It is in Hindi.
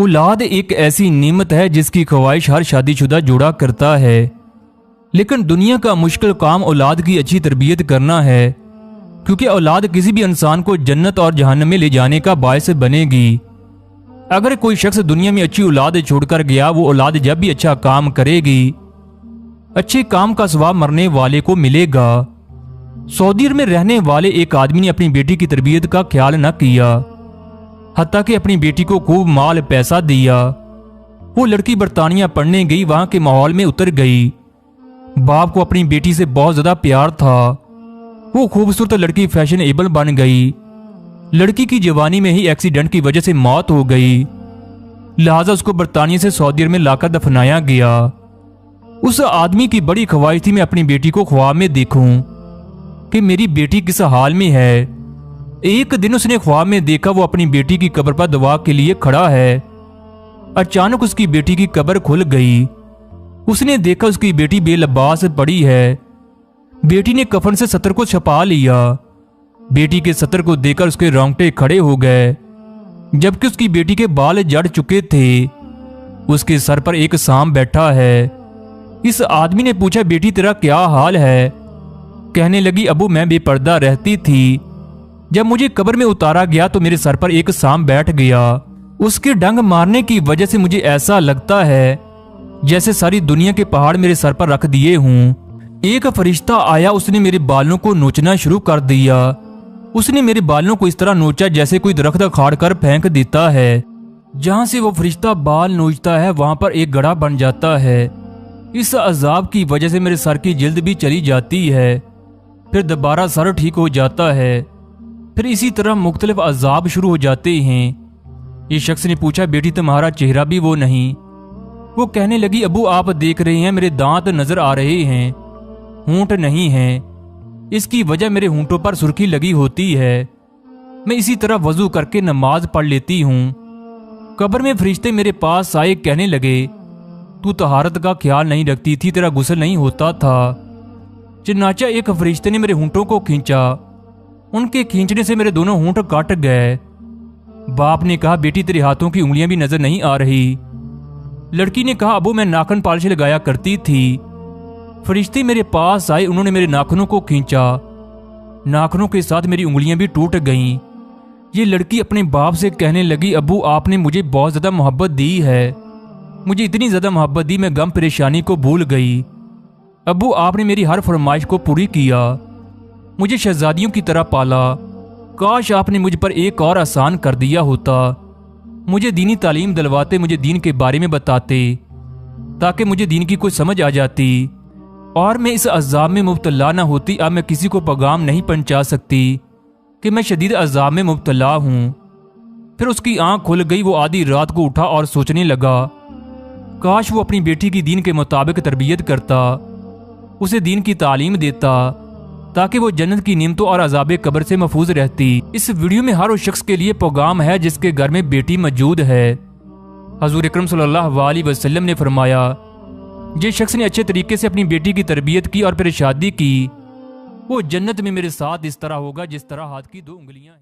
औलाद एक ऐसी नेमत है जिसकी ख्वाहिश हर शादीशुदा जोड़ा करता है, लेकिन दुनिया का मुश्किल काम औलाद की अच्छी तरबियत करना है, क्योंकि औलाद किसी भी इंसान को जन्नत और जहन्नम में ले जाने का बायस बनेगी। अगर कोई शख्स दुनिया में अच्छी औलाद छोड़कर गया, वो औलाद जब भी अच्छा काम करेगी, अच्छे काम का सवाब मरने वाले को मिलेगा। सऊदी अरब में रहने वाले एक आदमी ने अपनी बेटी की तरबियत का ख्याल न किया, हत्ता कि अपनी बेटी को खूब माल पैसा दिया। वो लड़की बरतानिया पढ़ने गई, वहां के माहौल में उतर गई। बाप को अपनी बेटी से बहुत ज्यादा प्यार था। वो खूबसूरत लड़की फैशनेबल बन गई। लड़की की जवानी में ही एक्सीडेंट की वजह से मौत हो गई, लिहाजा उसको बरतानिया से सऊदी अरब में लाकर दफनाया गया। उस आदमी की बड़ी ख्वाहिश थी मैं अपनी बेटी को ख्वाब में देखूं कि मेरी बेटी किस हाल में है। एक दिन उसने ख्वाब में देखा वो अपनी बेटी की कब्र पर दुआ के लिए खड़ा है। अचानक उसकी बेटी की कब्र खुल गई। उसने देखा उसकी बेटी बेलबास पड़ी है। बेटी ने कफन से सतर को छुपा लिया। बेटी के सतर को देखकर उसके रोंगटे खड़े हो गए, जबकि उसकी बेटी के बाल जड़ चुके थे। उसके सर पर एक सांप बैठा है। इस आदमी ने पूछा, बेटी तेरा क्या हाल है? कहने लगी, अबू मैं बेपर्दा रहती थी, जब मुझे कब्र में उतारा गया तो मेरे सर पर एक सांप बैठ गया। उसके डंग मारने की वजह से मुझे ऐसा लगता है जैसे सारी दुनिया के पहाड़ मेरे सर पर रख दिए हूं। एक फरिश्ता आया, उसने मेरे बालों को नोचना शुरू कर दिया। उसने मेरे बालों को इस तरह नोचा जैसे कोई दरख्त खाड़ कर फेंक देता है। जहां से वो फरिश्ता बाल नोचता है वहां पर एक गड्ढा बन जाता है। इस अजाब की वजह से मेरे सर की जिल्द भी चली जाती है, फिर दोबारा सर ठीक हो जाता है, फिर इसी तरह मुख्तलिफ अजाब शुरू हो जाते हैं। ये शख्स ने पूछा, बेटी तुम्हारा चेहरा भी वो नहीं? वो कहने लगी, अबू आप देख रहे हैं मेरे दांत नजर आ रहे हैं, होंठ नहीं हैं। इसकी वजह मेरे होंठों पर सुर्खी लगी होती है। मैं इसी तरह वजू करके नमाज पढ़ लेती हूँ। कब्र में फरिश्ते मेरे पास आए, कहने लगे, तू तहारत का ख्याल नहीं रखती थी, तेरा गुस्ल नहीं होता था। चनाचा एक फरिश्ते ने मेरे होंठों को खींचा। उनके खींचने से मेरे दोनों होंठ कट गए। बाप ने कहा, बेटी तेरे हाथों की उंगलियां भी नजर नहीं आ रही। लड़की ने कहा, अबू मैं नाखून पॉलिश लगाया करती थी। फरिश्ते मेरे पास आए, उन्होंने मेरे नाखूनों को खींचा। नाखूनों के साथ मेरी उंगलियां भी टूट गईं। ये लड़की अपने बाप से कहने लगी, अबू आपने मुझे बहुत ज्यादा मोहब्बत दी है, मुझे इतनी ज्यादा मोहब्बत दी मैं गम परेशानी को भूल गई। अबू आपने मेरी हर फरमाइश को पूरी किया, मुझे शहजादियों की तरह पाला। काश आपने मुझ पर एक और आसान कर दिया होता, मुझे दीनी तालीम दिलवाते, मुझे दीन के बारे में बताते, ताकि मुझे दीन की कुछ समझ आ जाती और मैं इस अजाब में मुब्तला न होती। अब मैं किसी को पैगाम नहीं पहुंचा सकती कि मैं शदीद अजाब में मुब्तला हूं। फिर उसकी आंख खुल गई। वो आधी रात को उठा और सोचने लगा, काश वो अपनी बेटी की दीन के मुताबिक तरबियत करता, उसे दीन की तालीम देता, ताकि वो जन्नत की नेमतों और अजाब कब्र से महफूज रहती। इस वीडियो में हर उस शख्स के लिए पैगाम है जिसके घर में बेटी मौजूद है। हजूर अकरम सल्लल्लाहु अलैहि वसल्लम ने फरमाया, जिस शख्स ने अच्छे तरीके से अपनी बेटी की तरबियत की और फिर शादी की, वो जन्नत में मेरे साथ इस तरह होगा जिस तरह हाथ की दो उंगलियां हैं।